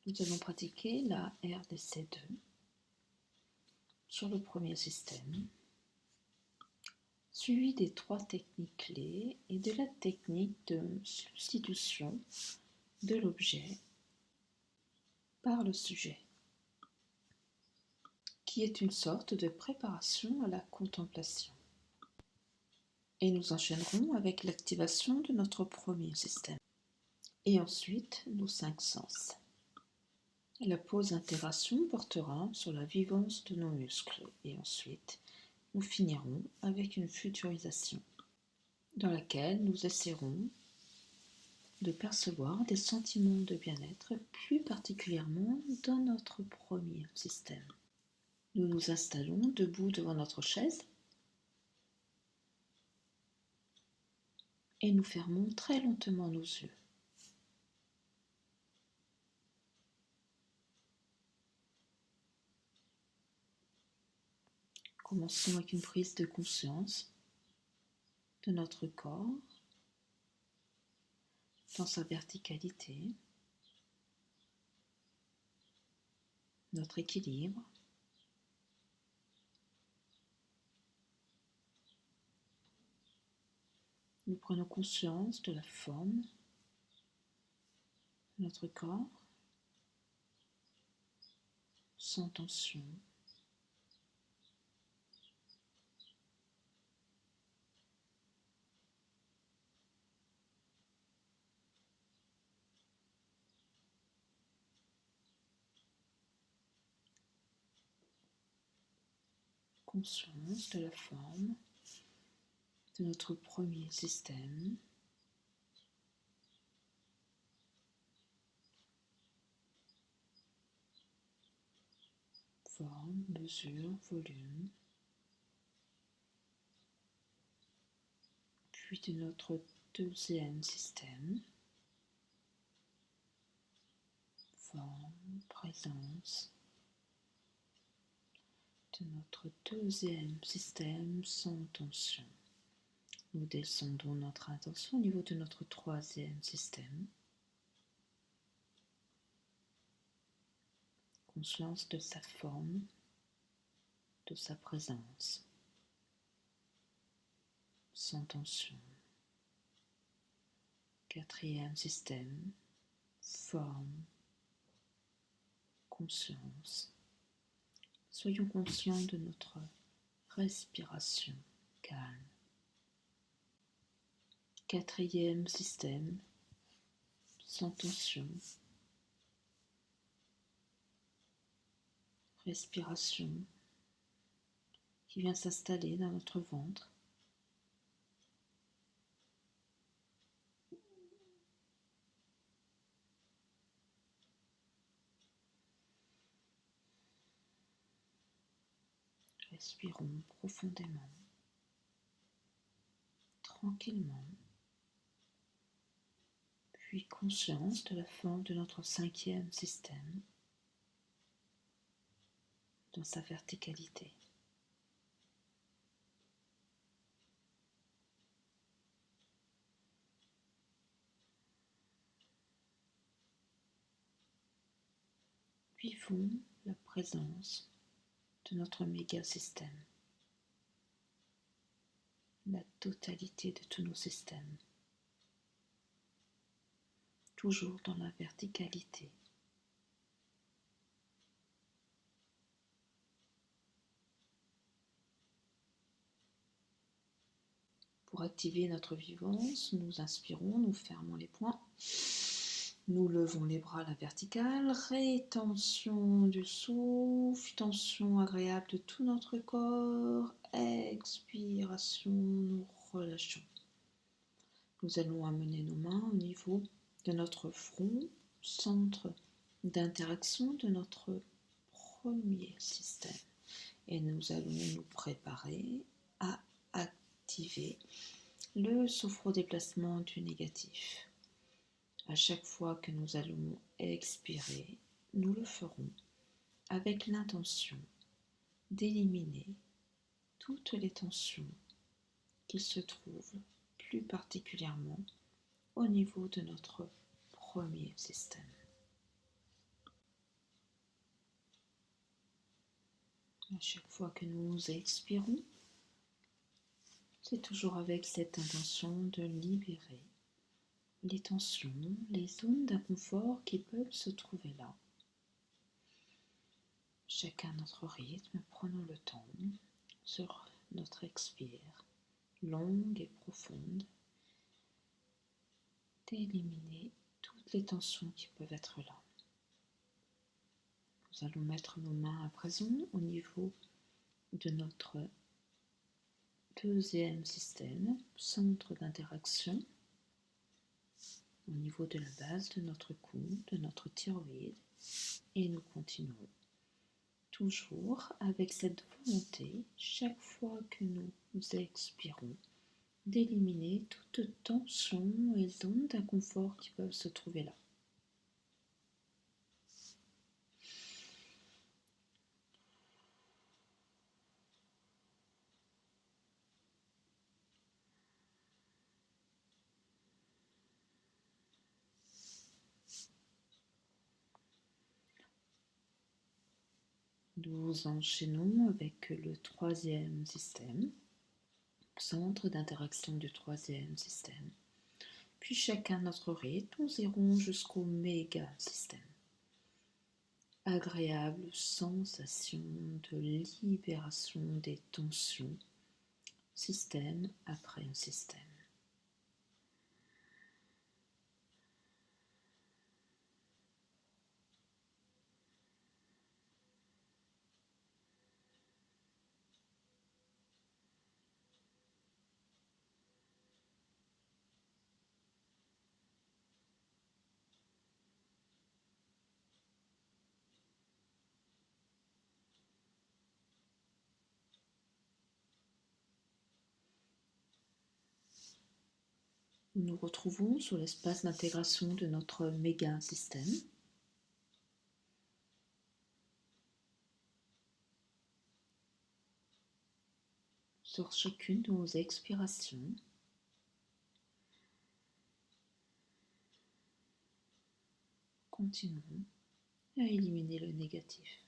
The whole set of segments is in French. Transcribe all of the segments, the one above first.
Nous allons pratiquer la RDC2 sur le premier système, suivi des 3 techniques clés et de la technique de substitution de l'objet par le sujet, qui est une sorte de préparation à la contemplation. Et nous enchaînerons avec l'activation de notre premier système, et ensuite nos 5 sens. La pause intégration portera sur la vivance de nos muscles, et ensuite nous finirons avec une futurisation, dans laquelle nous essaierons de percevoir des sentiments de bien-être, plus particulièrement dans notre premier système. Nous nous installons debout devant notre chaise et nous fermons très lentement nos yeux. Commençons avec une prise de conscience de notre corps dans sa verticalité, notre équilibre, nous prenons conscience de la forme de notre corps, sans tension. Conscience de la forme de notre premier système, forme, mesure, volume, puis de notre deuxième système, forme, présence, de notre deuxième système sans tension. Nous descendons notre attention au niveau de notre troisième système. Conscience de sa forme, de sa présence, sans tension. Quatrième système, forme, conscience. Soyons conscients de notre respiration calme. Quatrième système, sans tension. Respiration qui vient s'installer dans notre ventre. Respirons profondément, tranquillement, puis conscience de la forme de notre cinquième système dans sa verticalité. Vivons la présence de notre méga-système, la totalité de tous nos systèmes, toujours dans la verticalité. Pour activer notre vivance, nous inspirons, nous fermons les poings, nous levons les bras à la verticale, rétention du souffle, tension agréable de tout notre corps, expiration, nous relâchons. Nous allons amener nos mains au niveau de notre front, centre d'interaction de notre premier système. Et nous allons nous préparer à activer le sophrodéplacement du négatif. À chaque fois que nous allons expirer, nous le ferons avec l'intention d'éliminer toutes les tensions qui se trouvent plus particulièrement au niveau de notre premier système. À chaque fois que nous expirons, c'est toujours avec cette intention de libérer les tensions, les zones d'inconfort qui peuvent se trouver là. Chacun notre rythme, prenons le temps sur notre expire, longue et profonde, d'éliminer toutes les tensions qui peuvent être là. Nous allons mettre nos mains à présent au niveau de notre deuxième système, centre d'interaction, au niveau de la base de notre cou, de notre thyroïde, et nous continuons toujours avec cette volonté, chaque fois que nous expirons, d'éliminer toute tension et zone d'inconfort qui peuvent se trouver là. Nous enchaînons avec le troisième système, centre d'interaction du troisième système. Puis chacun notre rythme, nous irons jusqu'au méga système. Agréable sensation de libération des tensions, système après un système. Nous nous retrouvons sur l'espace d'intégration de notre méga système. Sur chacune de nos expirations, continuons à éliminer le négatif.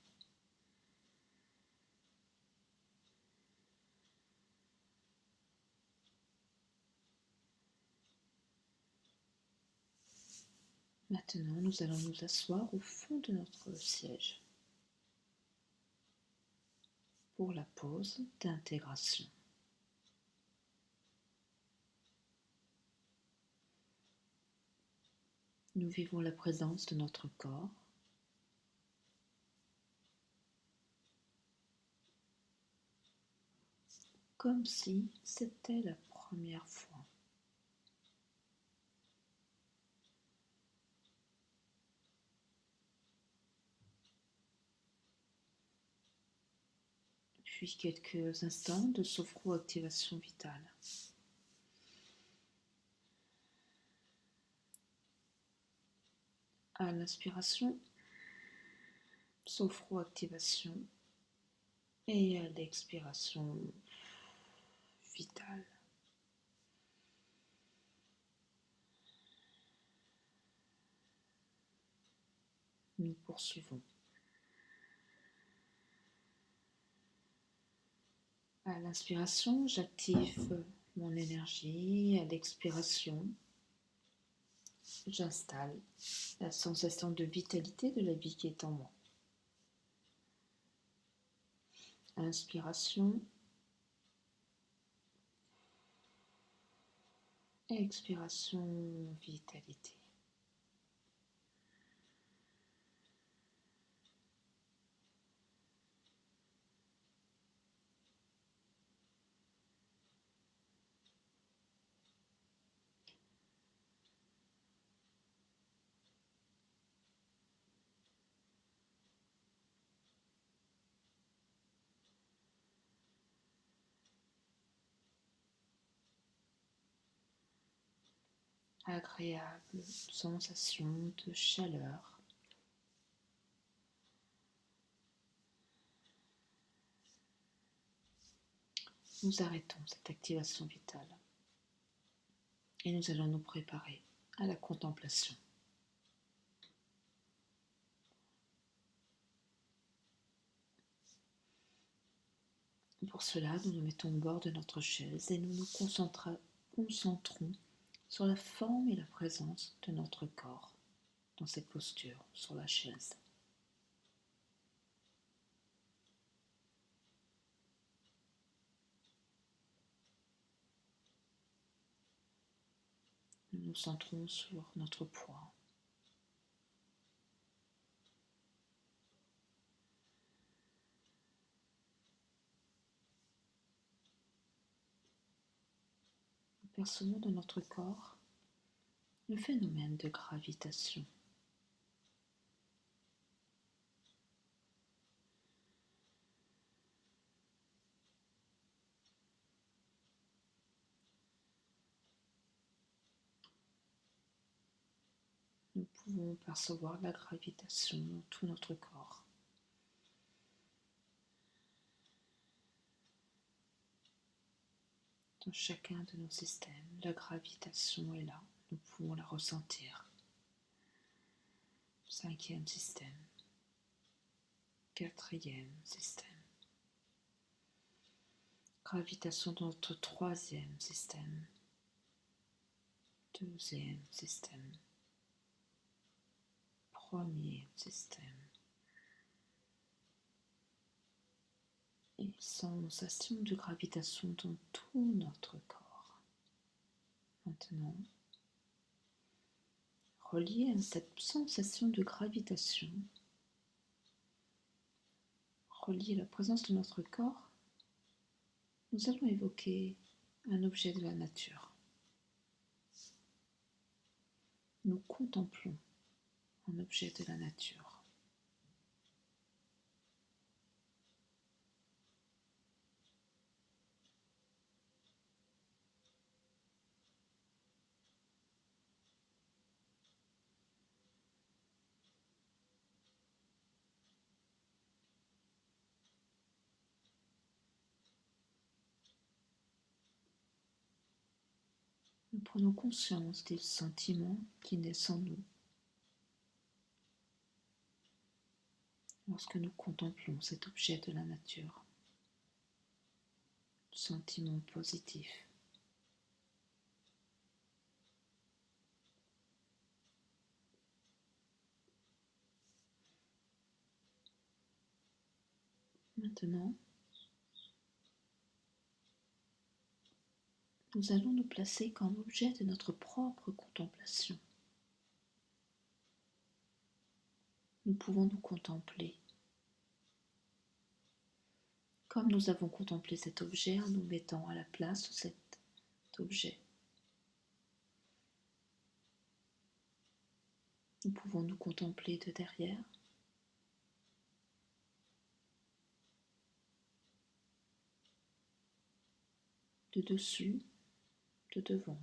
Maintenant, nous allons nous asseoir au fond de notre siège pour la pause d'intégration. Nous vivons la présence de notre corps, comme si c'était la première fois. Puis quelques instants de sophro-activation vitale. À l'inspiration, sophro-activation, et à l'expiration, vitale. Nous poursuivons. À l'inspiration, j'active mon énergie. À l'expiration, j'installe la sensation de vitalité de la vie qui est en moi. Inspiration. Expiration, vitalité. Agréable sensation de chaleur. Nous arrêtons cette activation vitale et nous allons nous préparer à la contemplation. Pour cela, nous nous mettons au bord de notre chaise et nous nous concentrons sur la forme et la présence de notre corps dans cette posture sur la chaise. Nous nous centrons sur notre poids. Nous percevons dans notre corps le phénomène de gravitation. Nous pouvons percevoir la gravitation dans tout notre corps. Dans chacun de nos systèmes, la gravitation est là. Nous pouvons la ressentir. 5e système. 4e système. Gravitation dans notre 3e système. 2e système. 1er système. Et sensation de gravitation dans tout notre corps. Maintenant, relié à cette sensation de gravitation, relié à la présence de notre corps, nous allons évoquer un objet de la nature. Nous contemplons un objet de la nature. Nous prenons conscience des sentiments qui naissent en nous lorsque nous contemplons cet objet de la nature. Sentiments positifs. Maintenant, nous allons nous placer comme objet de notre propre contemplation. Nous pouvons nous contempler comme nous avons contemplé cet objet en nous mettant à la place de cet objet. Nous pouvons nous contempler de derrière, de dessus, de devant,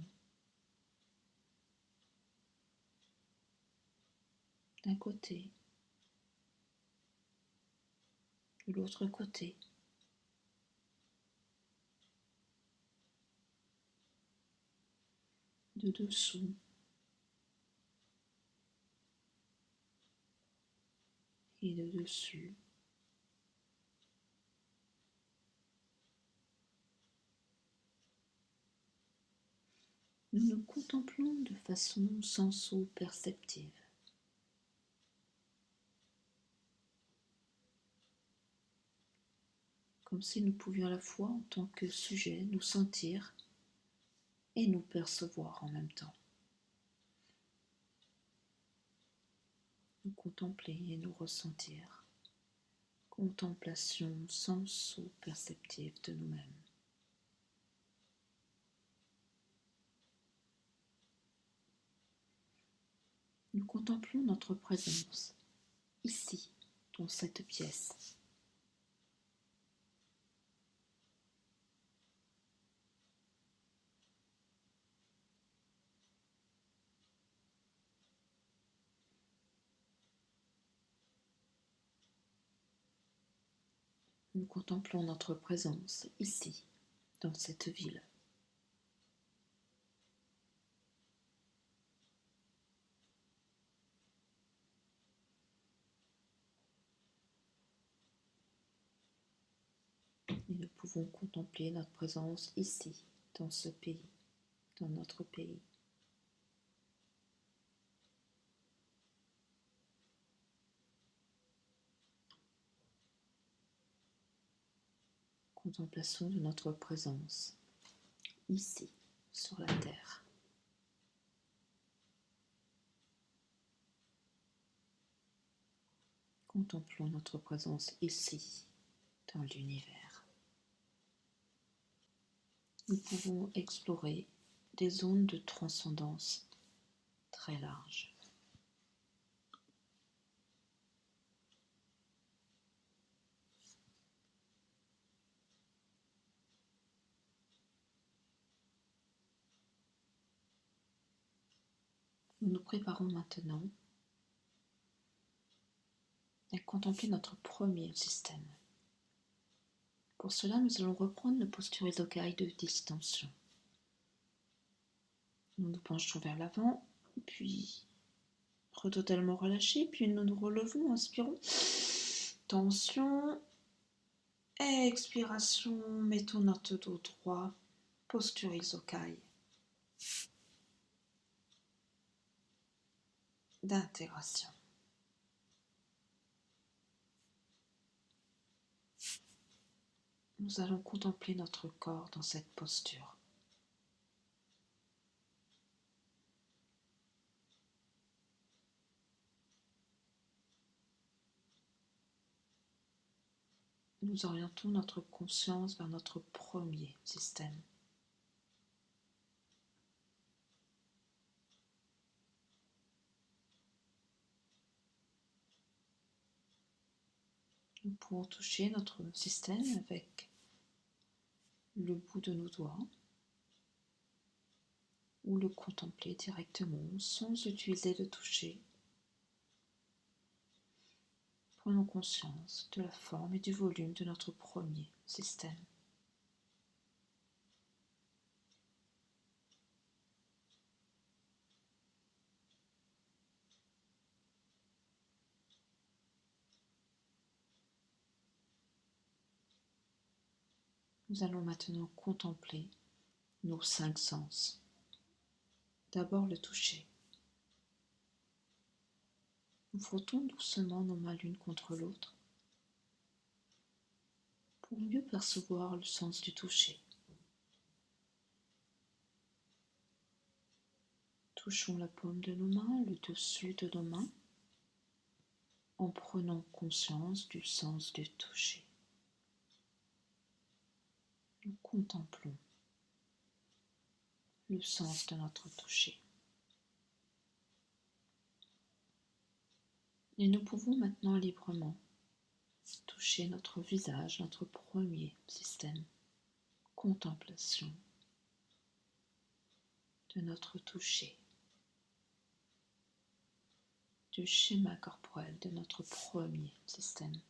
d'un côté, de l'autre côté, de dessous, et de dessus. Nous nous contemplons de façon senso-perceptive. Comme si nous pouvions à la fois, en tant que sujet, nous sentir et nous percevoir en même temps. Nous contempler et nous ressentir. Contemplation senso-perceptive de nous-mêmes. Nous contemplons notre présence, ici, dans cette pièce. Nous contemplons notre présence, ici, dans cette ville. Et nous pouvons pouvons contempler notre présence ici, dans ce pays, dans notre pays. Contemplation de notre présence ici, sur la terre. Contemplons notre présence ici, dans l'univers. Nous pouvons explorer des zones de transcendance très larges. Nous nous préparons maintenant à contempler notre premier système. Pour cela, nous allons reprendre la posture Isokai de distension. Nous nous penchons vers l'avant, puis totalement relâchés, puis nous nous relevons, inspirons, tension, expiration, mettons notre dos droit, posture Isokai d'intégration. Nous allons contempler notre corps dans cette posture. Nous orientons notre conscience vers notre premier système. Nous pouvons toucher notre système avec le bout de nos doigts ou le contempler directement sans utiliser le toucher. Prenons conscience de la forme et du volume de notre premier système. Nous allons maintenant contempler nos 5 sens. D'abord le toucher. Nous frottons doucement nos mains l'une contre l'autre pour mieux percevoir le sens du toucher. Touchons la paume de nos mains, le dessus de nos mains, en prenant conscience du sens du toucher. Nous contemplons le sens de notre toucher. Et nous pouvons maintenant librement toucher notre visage, notre premier système. Contemplation de notre toucher, du schéma corporel de notre premier système.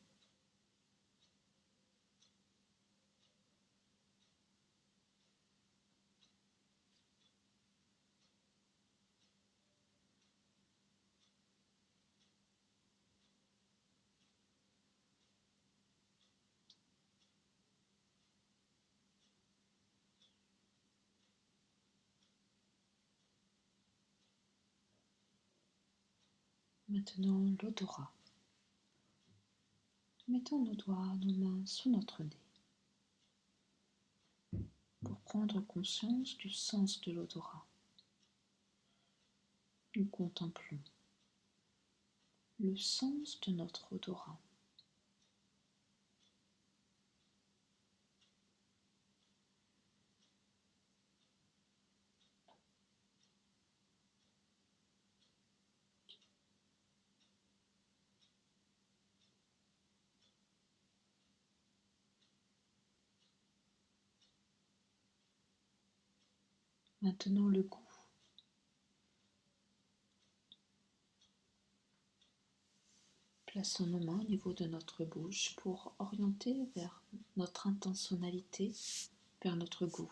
Maintenant l'odorat. Mettons nos doigts, nos mains sous notre nez pour prendre conscience du sens de l'odorat. Nous contemplons le sens de notre odorat. Maintenant le goût. Plaçons nos mains au niveau de notre bouche pour orienter vers notre intentionnalité, vers notre goût.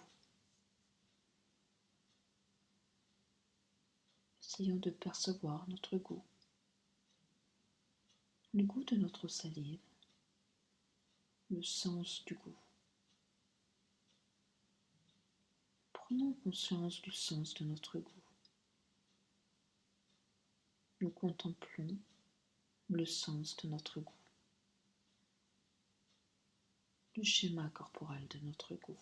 Essayons de percevoir notre goût, le goût de notre salive, le sens du goût. Prenons conscience du sens de notre goût. Nous contemplons le sens de notre goût, le schéma corporel de notre goût.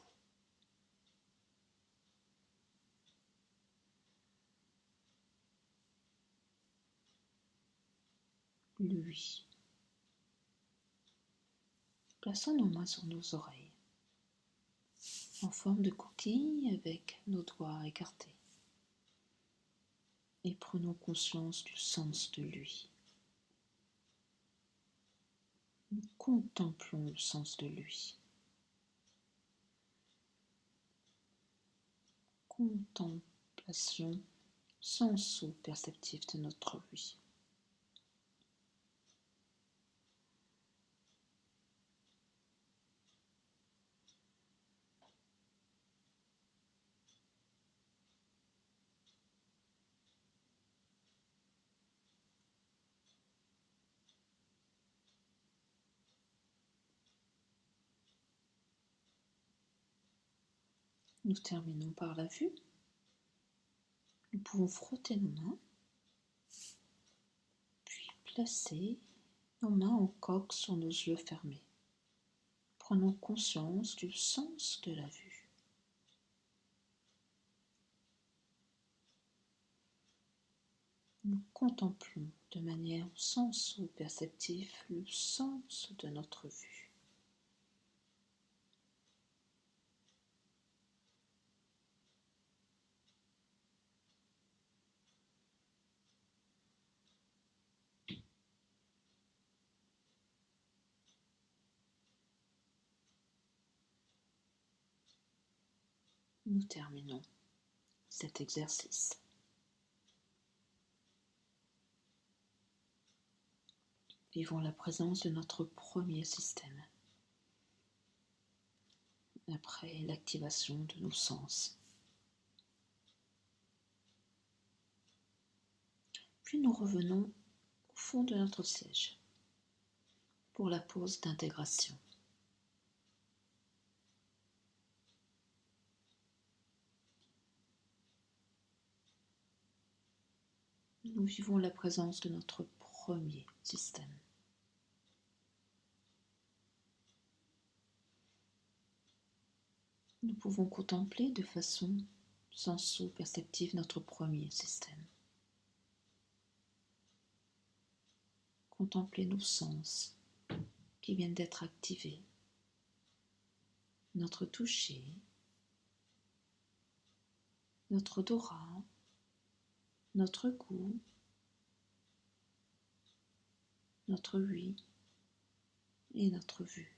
Lui. Plaçons nos mains sur nos oreilles, en forme de coquille avec nos doigts écartés. Et prenons conscience du sens de lui. Nous contemplons le sens de lui. Contemplation senso-perceptive de notre lui. Nous terminons par la vue. Nous pouvons frotter nos mains, puis placer nos mains en coque sur nos yeux fermés. Prenons conscience du sens de la vue. Nous contemplons de manière senso-perceptive le sens de notre vue. Nous terminons cet exercice. Vivons la présence de notre premier système, après l'activation de nos sens. Puis nous revenons au fond de notre siège pour la pause d'intégration. Nous vivons la présence de notre premier système. Nous pouvons contempler de façon senso-perceptive notre premier système. Contempler nos sens qui viennent d'être activés, notre toucher, notre odorat, notre goût, notre ouïe et notre vue.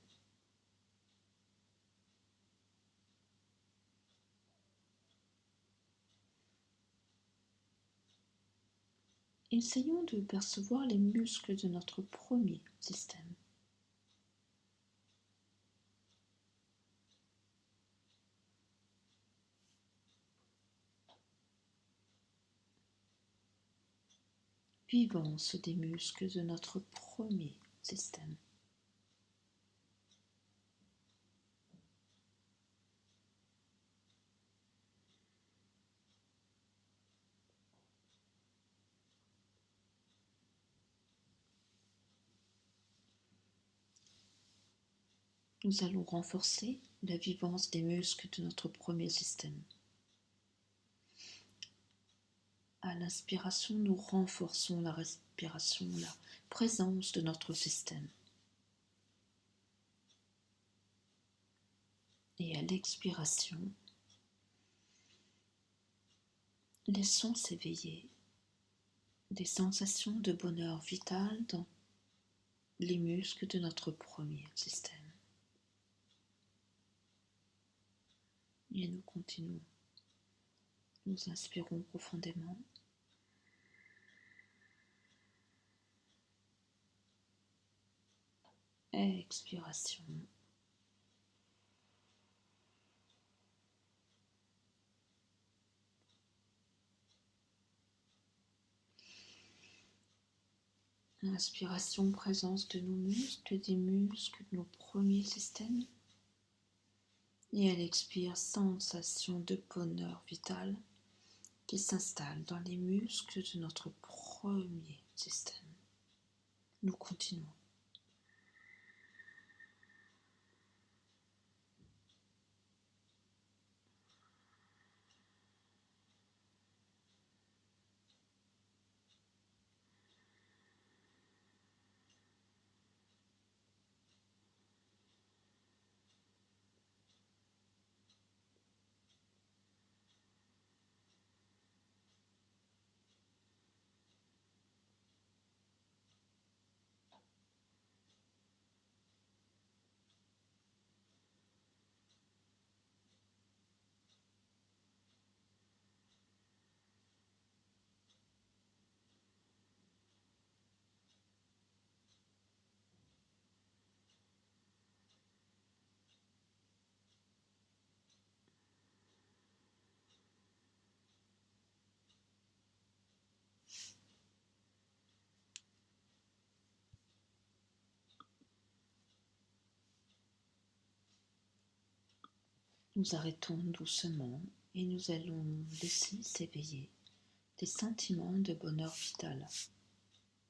Essayons de percevoir les muscles de notre premier système. Vivance des muscles de notre premier système. Nous allons renforcer la vivance des muscles de notre premier système. À l'inspiration, nous renforçons la respiration, la présence de notre système. Et à l'expiration, laissons s'éveiller des sensations de bonheur vital dans les muscles de notre premier système. Et nous continuons. Nous inspirons profondément. Expiration. Inspiration, présence de nos muscles, des muscles de nos premiers systèmes. Et à l'expire, sensation de bonheur vital qui s'installe dans les muscles de notre premier système. Nous continuons. Nous arrêtons doucement et nous allons laisser s'éveiller des sentiments de bonheur vital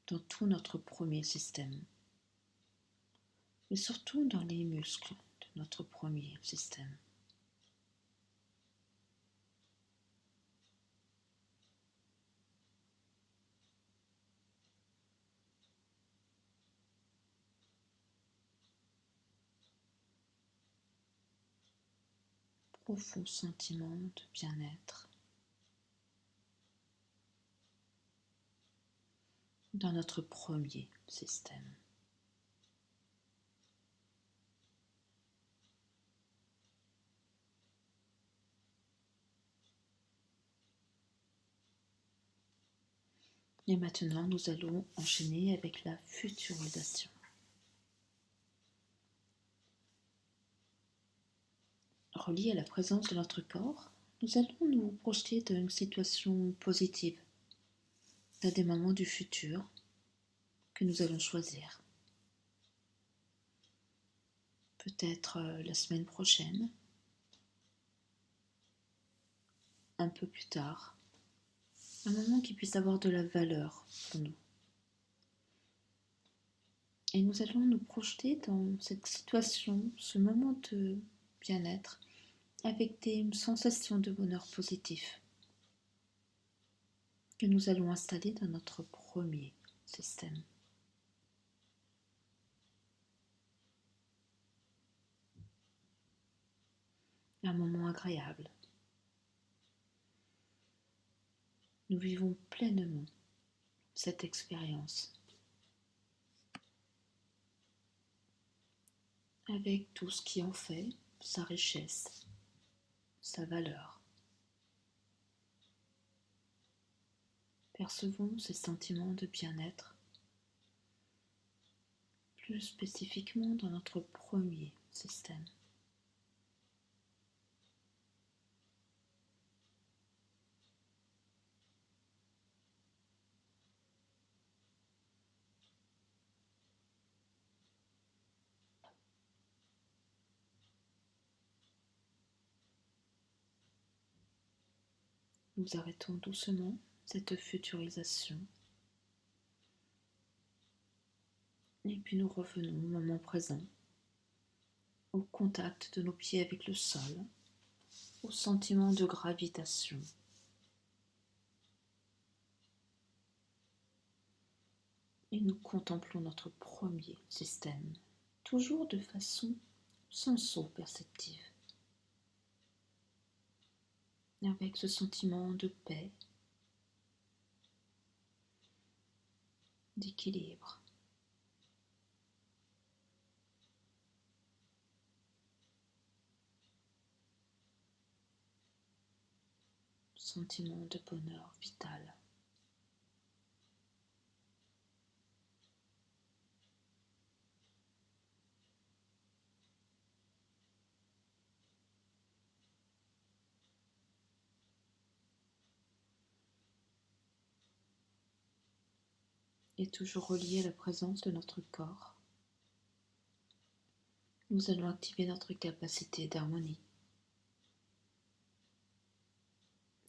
dans tout notre premier système, mais surtout dans les muscles de notre premier système. Profond sentiment de bien-être dans notre premier système. Et maintenant, nous allons enchaîner avec la futurisation. Relié à la présence de notre corps, nous allons nous projeter dans une situation positive, dans des moments du futur que nous allons choisir. Peut-être la semaine prochaine, un peu plus tard, un moment qui puisse avoir de la valeur pour nous. Et nous allons nous projeter dans cette situation, ce moment de bien-être, avec des sensations de bonheur positif que nous allons installer dans notre premier système. Un moment agréable. Nous vivons pleinement cette expérience avec tout ce qui en fait sa richesse, sa valeur. Percevons ces sentiments de bien-être plus spécifiquement dans notre premier système. Nous arrêtons doucement cette futurisation et puis nous revenons au moment présent, au contact de nos pieds avec le sol, au sentiment de gravitation. Et nous contemplons notre premier système, toujours de façon senso-perceptive, avec ce sentiment de paix, d'équilibre. Sentiment de bonheur vital. Et toujours relié à la présence de notre corps, nous allons activer notre capacité d'harmonie.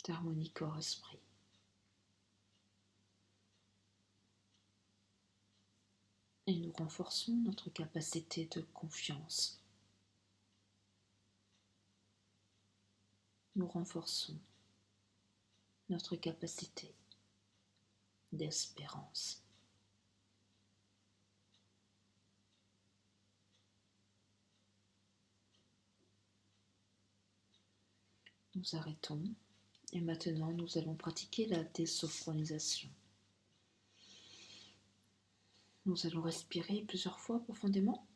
d'harmonie corps-esprit. Et nous renforçons notre capacité de confiance. Nous renforçons notre capacité d'espérance. Nous arrêtons et maintenant nous allons pratiquer la désophronisation. Nous allons respirer plusieurs fois profondément.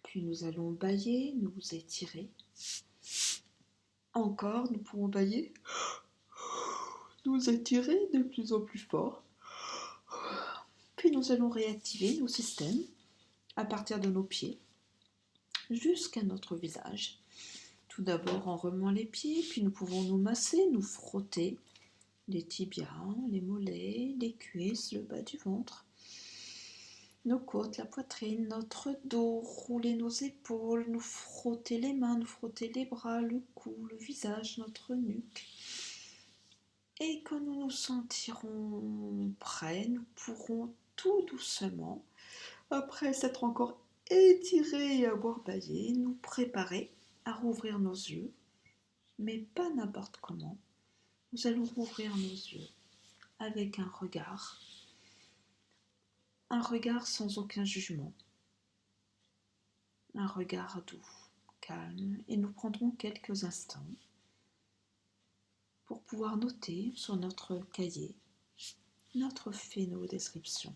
Puis nous allons bâiller, nous étirer. Encore, nous pourrons bâiller, nous étirer de plus en plus fort. Puis nous allons réactiver nos systèmes à partir de nos pieds jusqu'à notre visage. Tout d'abord en remuant les pieds, puis nous pouvons nous masser, nous frotter les tibias, les mollets, les cuisses, le bas du ventre, nos côtes, la poitrine, notre dos, rouler nos épaules, nous frotter les mains, nous frotter les bras, le cou, le visage, notre nuque. Et quand nous nous sentirons prêts, nous pourrons tout doucement, après s'être encore étirés et avoir bâillé, nous préparer à rouvrir nos yeux, mais pas n'importe comment. Nous allons rouvrir nos yeux avec un regard sans aucun jugement, un regard doux, calme, et nous prendrons quelques instants pour pouvoir noter sur notre cahier notre phéno-description.